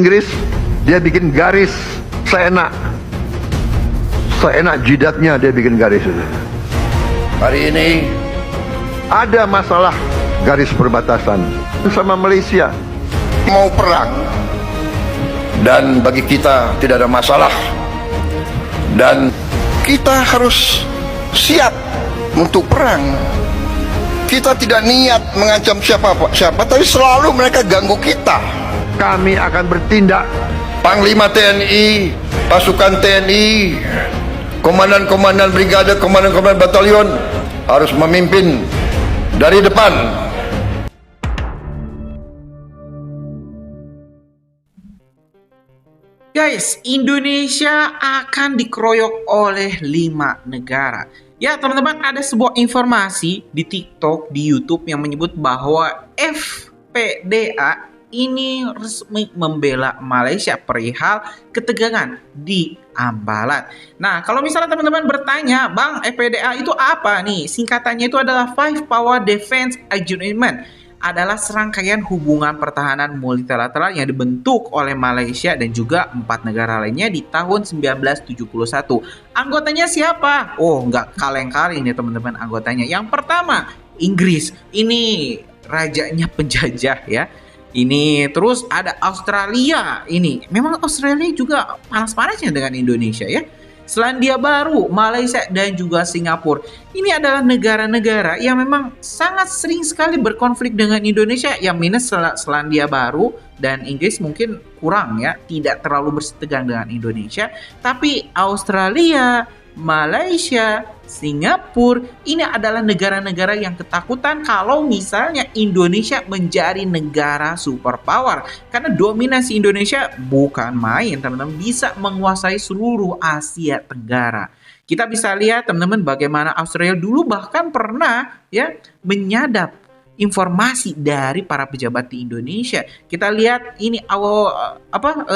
Inggris, dia bikin garis seenak jidatnya, dia bikin garis itu. Hari ini ada masalah garis perbatasan sama Malaysia, mau perang, dan bagi kita tidak ada masalah, dan kita harus siap untuk perang. Kita tidak niat mengancam siapa, tapi selalu mereka ganggu kita. Kami akan bertindak. Panglima TNI, pasukan TNI, komandan-komandan brigade, komandan-komandan batalion harus memimpin dari depan. Guys, Indonesia akan dikeroyok oleh 5 negara. Ya teman-teman, ada sebuah informasi di TikTok, di YouTube yang menyebut bahwa FPDA ini resmi membela Malaysia perihal ketegangan di Ambalat. Nah, kalau misalnya teman-teman bertanya, Bang, FPDA itu apa nih? Singkatannya itu adalah Five Power Defense Agreement. Adalah serangkaian hubungan pertahanan multilateral yang dibentuk oleh Malaysia dan juga 4 negara lainnya di tahun 1971. Anggotanya siapa? Oh, nggak kaleng-kaleng nih teman-teman anggotanya. Yang pertama, Inggris. Ini rajanya penjajah ya. Ini terus ada Australia. Ini memang Australia juga panas-panasnya dengan Indonesia ya. Selandia Baru, Malaysia, dan juga Singapura. Ini adalah negara-negara yang memang sangat sering sekali berkonflik dengan Indonesia. Yang minus Selandia Baru dan Inggris mungkin kurang ya, tidak terlalu bersitegang dengan Indonesia. Tapi Australia, Malaysia, Singapura, ini adalah negara-negara yang ketakutan kalau misalnya Indonesia menjadi negara superpower. Karena dominasi Indonesia bukan main, teman-teman, bisa menguasai seluruh Asia Tenggara. Kita bisa lihat teman-teman bagaimana Australia dulu bahkan pernah ya menyadap informasi dari para pejabat di Indonesia. Kita lihat ini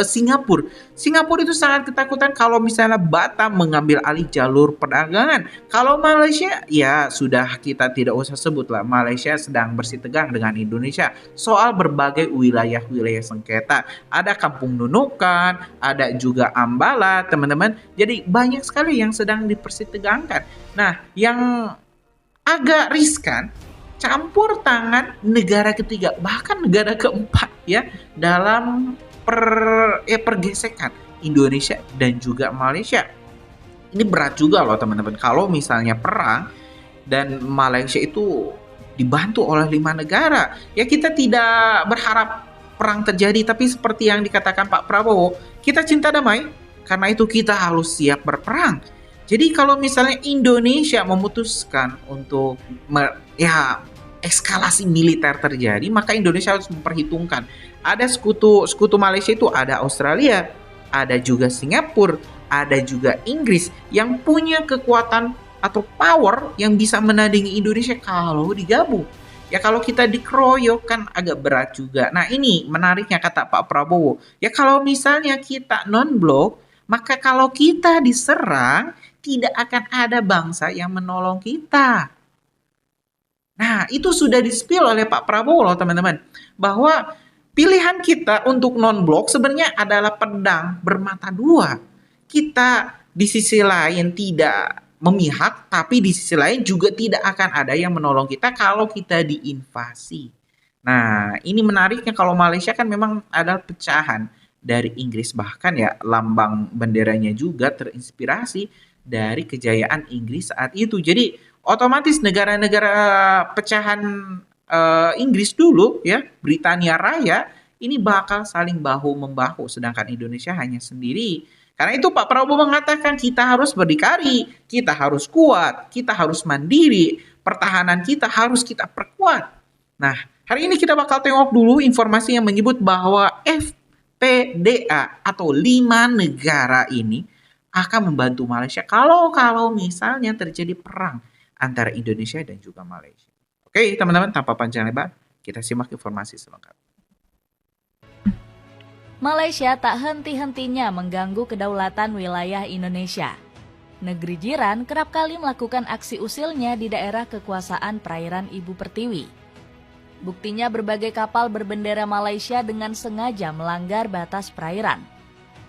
Singapura. Singapura itu sangat ketakutan kalau misalnya Batam mengambil alih jalur perdagangan. Kalau Malaysia ya sudah kita tidak usah sebut lah. Malaysia sedang bersitegang dengan Indonesia soal berbagai wilayah-wilayah sengketa. Ada Kampung Nunukan, ada juga Ambalat, teman-teman. Jadi banyak sekali yang sedang dipersitegangkan. Nah, yang agak riskan campur tangan negara ketiga, bahkan negara keempat ya dalam pergesekan Indonesia dan juga Malaysia. Ini berat juga loh teman-teman. Kalau misalnya perang dan Malaysia itu dibantu oleh 5 negara, ya kita tidak berharap perang terjadi, tapi seperti yang dikatakan Pak Prabowo, kita cinta damai, karena itu kita harus siap berperang. Jadi kalau misalnya Indonesia memutuskan untuk eskalasi militer terjadi, maka Indonesia harus memperhitungkan. Ada sekutu Malaysia itu ada Australia, ada juga Singapura, ada juga Inggris yang punya kekuatan atau power yang bisa menandingi Indonesia kalau digabung. Ya kalau kita dikeroyok kan agak berat juga. Nah ini menariknya kata Pak Prabowo. Ya kalau misalnya kita non-blok, maka kalau kita diserang, tidak akan ada bangsa yang menolong kita. Nah, itu sudah di-spill oleh Pak Prabowo loh teman-teman. Bahwa pilihan kita untuk non-blok sebenarnya adalah pedang bermata dua. Kita di sisi lain tidak memihak, tapi di sisi lain juga tidak akan ada yang menolong kita kalau kita diinvasi. Nah, ini menariknya kalau Malaysia kan memang adalah pecahan dari Inggris. Bahkan ya lambang benderanya juga terinspirasi dari kejayaan Inggris saat itu. Jadi otomatis negara-negara pecahan Inggris dulu ya, Britania Raya ini bakal saling bahu-membahu, sedangkan Indonesia hanya sendiri. Karena itu Pak Prabowo mengatakan kita harus berdikari, kita harus kuat, kita harus mandiri, pertahanan kita harus kita perkuat. Nah, hari ini kita bakal tengok dulu informasi yang menyebut bahwa FPDA atau 5 negara ini akan membantu Malaysia kalau misalnya terjadi perang antara Indonesia dan juga Malaysia. Oke, teman-teman, tanpa panjang lebar, kita simak informasi selengkapnya. Malaysia tak henti-hentinya mengganggu kedaulatan wilayah Indonesia. Negeri jiran kerap kali melakukan aksi usilnya di daerah kekuasaan perairan Ibu Pertiwi. Buktinya berbagai kapal berbendera Malaysia dengan sengaja melanggar batas perairan.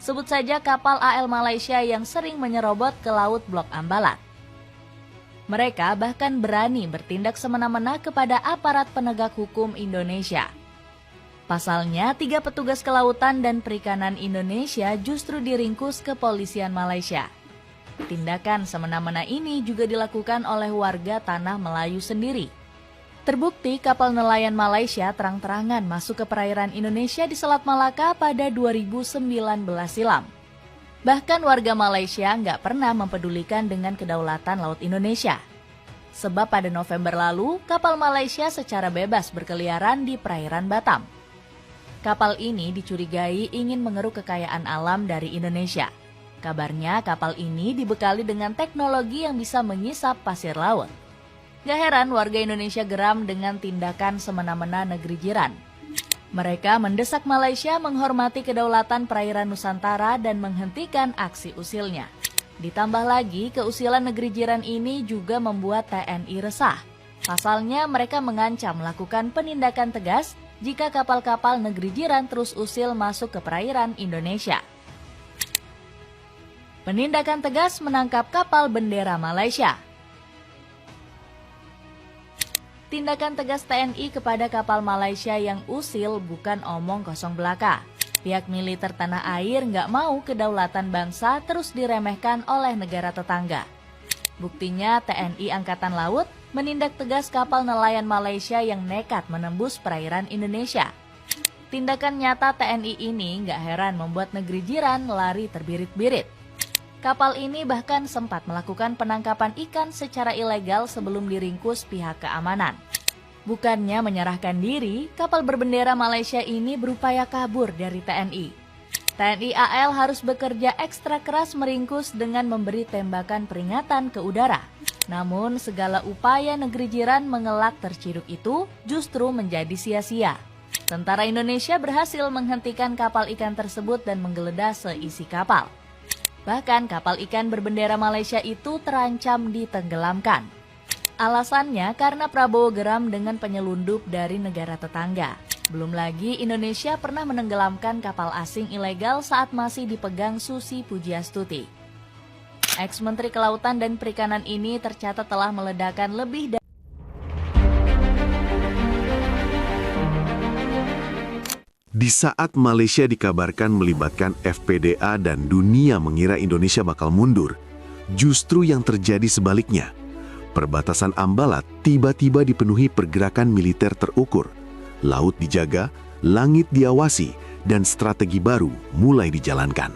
Sebut saja kapal AL Malaysia yang sering menyerobot ke laut Blok Ambalat. Mereka bahkan berani bertindak semena-mena kepada aparat penegak hukum Indonesia. Pasalnya, 3 petugas kelautan dan perikanan Indonesia justru diringkus kepolisian Malaysia. Tindakan semena-mena ini juga dilakukan oleh warga Tanah Melayu sendiri. Terbukti kapal nelayan Malaysia terang-terangan masuk ke perairan Indonesia di Selat Malaka pada 2019 silam. Bahkan warga Malaysia nggak pernah mempedulikan dengan kedaulatan laut Indonesia. Sebab pada November lalu, kapal Malaysia secara bebas berkeliaran di perairan Batam. Kapal ini dicurigai ingin mengeruk kekayaan alam dari Indonesia. Kabarnya kapal ini dibekali dengan teknologi yang bisa mengisap pasir laut. Gak heran warga Indonesia geram dengan tindakan semena-mena negeri jiran. Mereka mendesak Malaysia menghormati kedaulatan perairan Nusantara dan menghentikan aksi usilnya. Ditambah lagi, keusilan negeri jiran ini juga membuat TNI resah. Pasalnya mereka mengancam melakukan penindakan tegas jika kapal-kapal negeri jiran terus usil masuk ke perairan Indonesia. Penindakan tegas menangkap kapal bendera Malaysia. Tindakan tegas TNI kepada kapal Malaysia yang usil bukan omong kosong belaka. Pihak militer tanah air nggak mau kedaulatan bangsa terus diremehkan oleh negara tetangga. Buktinya TNI Angkatan Laut menindak tegas kapal nelayan Malaysia yang nekat menembus perairan Indonesia. Tindakan nyata TNI ini nggak heran membuat negeri jiran lari terbirit-birit. Kapal ini bahkan sempat melakukan penangkapan ikan secara ilegal sebelum diringkus pihak keamanan. Bukannya menyerahkan diri, kapal berbendera Malaysia ini berupaya kabur dari TNI. TNI AL harus bekerja ekstra keras meringkus dengan memberi tembakan peringatan ke udara. Namun segala upaya negeri jiran mengelak terciduk itu justru menjadi sia-sia. Tentara Indonesia berhasil menghentikan kapal ikan tersebut dan menggeledah seisi kapal. Bahkan kapal ikan berbendera Malaysia itu terancam ditenggelamkan. Alasannya karena Prabowo geram dengan penyelundup dari negara tetangga. Belum lagi Indonesia pernah menenggelamkan kapal asing ilegal saat masih dipegang Susi Pujiastuti. Ex-Menteri Kelautan dan Perikanan ini tercatat telah meledakkan lebih dari Di saat Malaysia dikabarkan melibatkan FPDA dan dunia mengira Indonesia bakal mundur, justru yang terjadi sebaliknya. Perbatasan Ambalat tiba-tiba dipenuhi pergerakan militer terukur. Laut dijaga, langit diawasi, dan strategi baru mulai dijalankan.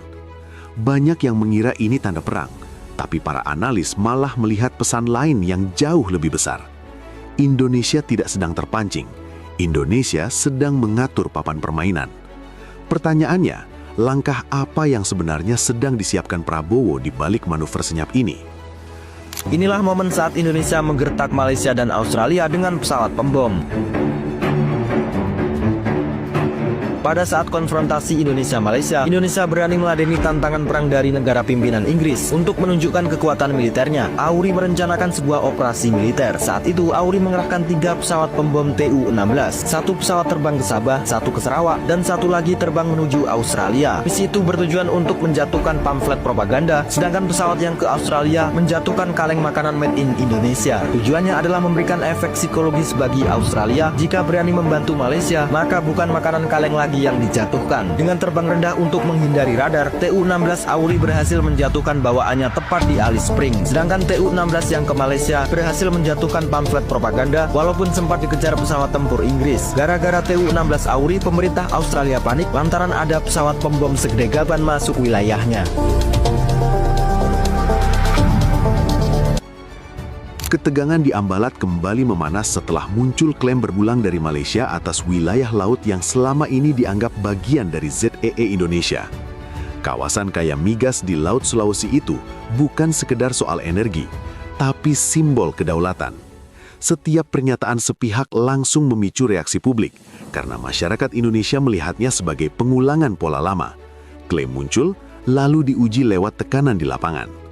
Banyak yang mengira ini tanda perang, tapi para analis malah melihat pesan lain yang jauh lebih besar. Indonesia tidak sedang terpancing. Indonesia sedang mengatur papan permainan. Pertanyaannya, langkah apa yang sebenarnya sedang disiapkan Prabowo di balik manuver senyap ini? Inilah momen saat Indonesia menggertak Malaysia dan Australia dengan pesawat pembom. Pada saat konfrontasi Indonesia-Malaysia, Indonesia berani meladeni tantangan perang dari negara pimpinan Inggris untuk menunjukkan kekuatan militernya. AURI merencanakan sebuah operasi militer. Saat itu, AURI mengerahkan 3 pesawat pembom TU-16, 1 pesawat terbang ke Sabah, 1 ke Sarawak, dan 1 lagi terbang menuju Australia. Misi itu bertujuan untuk menjatuhkan pamflet propaganda, sedangkan pesawat yang ke Australia menjatuhkan kaleng makanan made in Indonesia. Tujuannya adalah memberikan efek psikologis bagi Australia. Jika berani membantu Malaysia, maka bukan makanan kaleng lagi yang dijatuhkan. Dengan terbang rendah untuk menghindari radar, TU-16 AURI berhasil menjatuhkan bawaannya tepat di Alice Springs. Sedangkan TU-16 yang ke Malaysia berhasil menjatuhkan pamflet propaganda walaupun sempat dikejar pesawat tempur Inggris. Gara-gara TU-16 AURI, pemerintah Australia panik lantaran ada pesawat pembom segede gaban masuk wilayahnya. Ketegangan di Ambalat kembali memanas setelah muncul klaim berulang dari Malaysia atas wilayah laut yang selama ini dianggap bagian dari ZEE Indonesia. Kawasan kaya migas di Laut Sulawesi itu bukan sekedar soal energi, tapi simbol kedaulatan. Setiap pernyataan sepihak langsung memicu reaksi publik, karena masyarakat Indonesia melihatnya sebagai pengulangan pola lama. Klaim muncul, lalu diuji lewat tekanan di lapangan.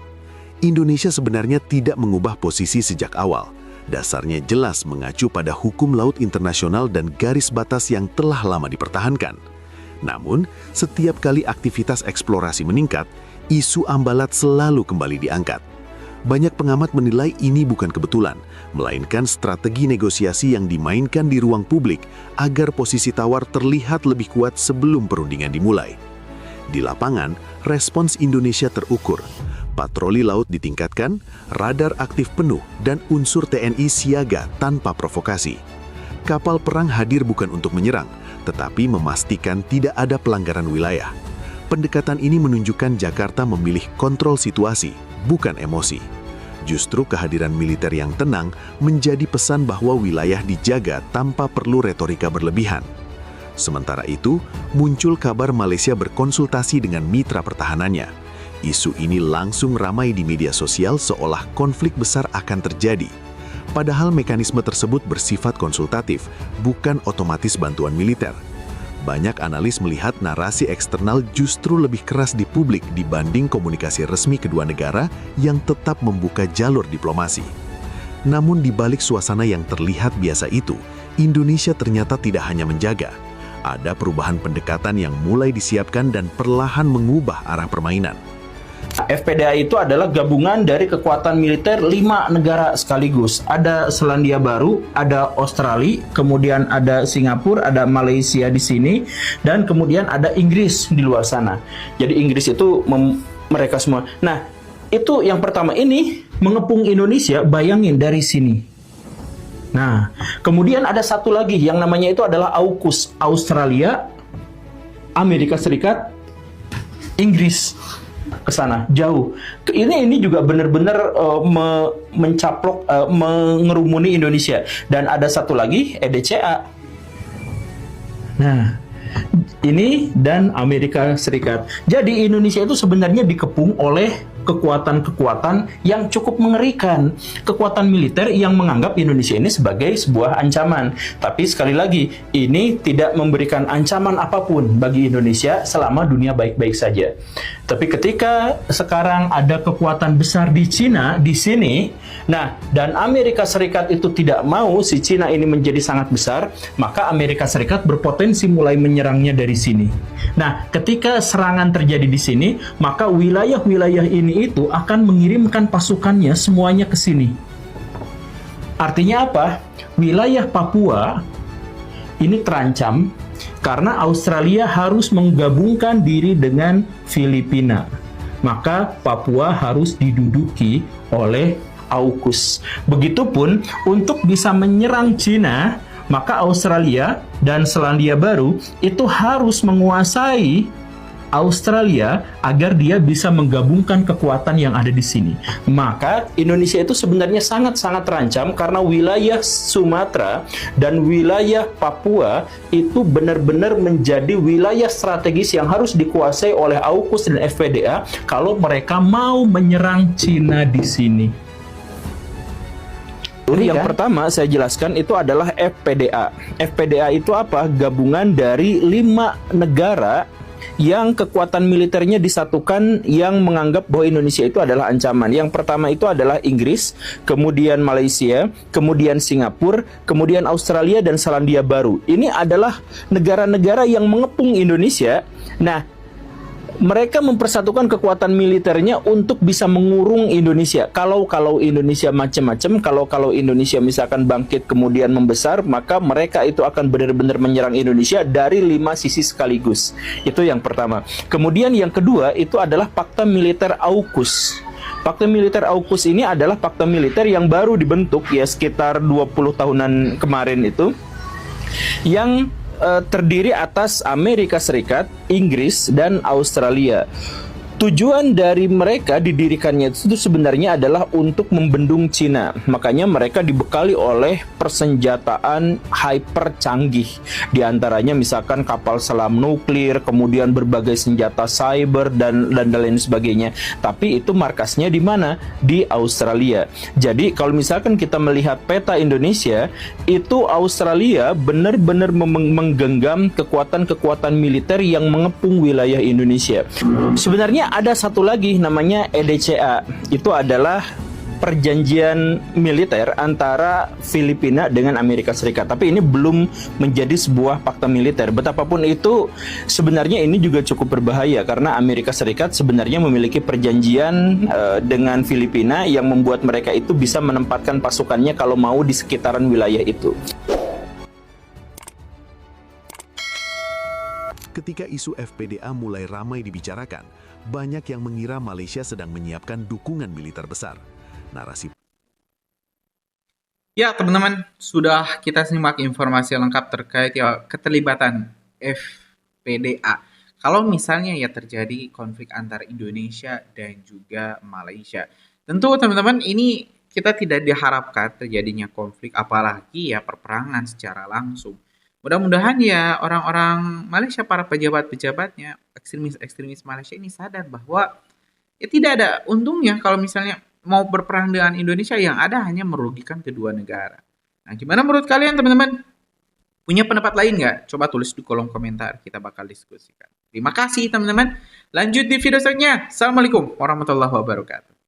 Indonesia sebenarnya tidak mengubah posisi sejak awal. dasarnya jelas mengacu pada hukum laut internasional dan garis batas yang telah lama dipertahankan. Namun, setiap kali aktivitas eksplorasi meningkat, isu Ambalat selalu kembali diangkat. Banyak pengamat menilai ini bukan kebetulan, melainkan strategi negosiasi yang dimainkan di ruang publik agar posisi tawar terlihat lebih kuat sebelum perundingan dimulai. Di lapangan, respons Indonesia terukur. Patroli laut ditingkatkan, radar aktif penuh, dan unsur TNI siaga tanpa provokasi. Kapal perang hadir bukan untuk menyerang, tetapi memastikan tidak ada pelanggaran wilayah. Pendekatan ini menunjukkan Jakarta memilih kontrol situasi, bukan emosi. Justru kehadiran militer yang tenang menjadi pesan bahwa wilayah dijaga tanpa perlu retorika berlebihan. Sementara itu, muncul kabar Malaysia berkonsultasi dengan mitra pertahanannya. Isu ini langsung ramai di media sosial seolah konflik besar akan terjadi. Padahal mekanisme tersebut bersifat konsultatif, bukan otomatis bantuan militer. Banyak analis melihat narasi eksternal justru lebih keras di publik dibanding komunikasi resmi kedua negara yang tetap membuka jalur diplomasi. Namun di balik suasana yang terlihat biasa itu, Indonesia ternyata tidak hanya menjaga. Ada perubahan pendekatan yang mulai disiapkan dan perlahan mengubah arah permainan. FPDA itu adalah gabungan dari kekuatan militer 5 negara sekaligus. Ada Selandia Baru, ada Australia, kemudian ada Singapura, ada Malaysia di sini, dan kemudian ada Inggris di luar sana. Jadi Inggris itu mereka semua. Nah, itu yang pertama ini mengepung Indonesia, bayangin dari sini. Nah, kemudian ada satu lagi yang namanya itu adalah AUKUS, Australia, Amerika Serikat, Inggris. Ke sana jauh. Ini juga benar-benar mencaplok, mengerumuni Indonesia. Dan ada satu lagi EDCA. Nah, ini dan Amerika Serikat. Jadi Indonesia itu sebenarnya dikepung oleh kekuatan-kekuatan yang cukup mengerikan. Kekuatan militer yang menganggap Indonesia ini sebagai sebuah ancaman. Tapi sekali lagi, ini tidak memberikan ancaman apapun bagi Indonesia selama dunia baik-baik saja. Tapi ketika sekarang ada kekuatan besar di Cina, di sini, nah, dan Amerika Serikat itu tidak mau si Cina ini menjadi sangat besar, maka Amerika Serikat berpotensi mulai menyerangnya dari sini. Nah, ketika serangan terjadi di sini, maka wilayah-wilayah ini itu akan mengirimkan pasukannya semuanya ke sini. Artinya apa? Wilayah Papua ini terancam karena Australia harus menggabungkan diri dengan Filipina. Maka Papua harus diduduki oleh AUKUS. Begitupun untuk bisa menyerang Cina, maka Australia dan Selandia Baru itu harus menguasai Australia agar dia bisa menggabungkan kekuatan yang ada di sini. Maka Indonesia itu sebenarnya sangat-sangat terancam karena wilayah Sumatera dan wilayah Papua itu benar-benar menjadi wilayah strategis yang harus dikuasai oleh AUKUS dan FPDA kalau mereka mau menyerang Cina di sini. Yang pertama saya jelaskan itu adalah FPDA. FPDA itu apa? Gabungan dari 5 negara yang kekuatan militernya disatukan yang menganggap bahwa Indonesia itu adalah ancaman. Yang pertama itu adalah Inggris, kemudian Malaysia, kemudian Singapura, kemudian Australia dan Selandia Baru. Ini adalah negara-negara yang mengepung Indonesia. Nah, mereka mempersatukan kekuatan militernya untuk bisa mengurung Indonesia. Kalau Indonesia macam-macam, kalau Indonesia misalkan bangkit kemudian membesar, maka mereka itu akan benar-benar menyerang Indonesia dari 5 sisi sekaligus. Itu yang pertama. Kemudian yang kedua itu adalah Pakta Militer AUKUS. Pakta Militer AUKUS ini adalah pakta militer yang baru dibentuk ya sekitar 20 tahunan kemarin itu, yang terdiri atas Amerika Serikat, Inggris, dan Australia. Tujuan dari mereka didirikannya itu sebenarnya adalah untuk membendung Cina. Makanya mereka dibekali oleh persenjataan hyper canggih. Di antaranya misalkan kapal selam nuklir, kemudian berbagai senjata cyber dan lain sebagainya. Tapi itu markasnya di mana? Di Australia. Jadi kalau misalkan kita melihat peta Indonesia, itu Australia benar-benar menggenggam kekuatan-kekuatan militer yang mengepung wilayah Indonesia. Sebenarnya ada satu lagi namanya EDCA. Itu adalah perjanjian militer antara Filipina dengan Amerika Serikat. Tapi ini belum menjadi sebuah fakta militer. Betapapun itu, sebenarnya ini juga cukup berbahaya karena Amerika Serikat sebenarnya memiliki perjanjian dengan Filipina yang membuat mereka itu bisa menempatkan pasukannya kalau mau di sekitaran wilayah itu. Ketika isu FPDA mulai ramai dibicarakan, banyak yang mengira Malaysia sedang menyiapkan dukungan militer besar. Narasi Ya, teman-teman, sudah kita simak informasi lengkap terkait ya keterlibatan FPDA. Kalau misalnya ya terjadi konflik antara Indonesia dan juga Malaysia. Tentu teman-teman ini kita tidak diharapkan terjadinya konflik apalagi ya perperangan secara langsung. Mudah-mudahan ya orang-orang Malaysia, para pejabat-pejabatnya, ekstremis-ekstremis Malaysia ini sadar bahwa ya tidak ada untungnya kalau misalnya mau berperang dengan Indonesia, yang ada hanya merugikan kedua negara. Nah, gimana menurut kalian teman-teman? Punya pendapat lain nggak? Coba tulis di kolom komentar, kita bakal diskusikan. Terima kasih teman-teman. Lanjut di video selanjutnya. Assalamualaikum warahmatullahi wabarakatuh.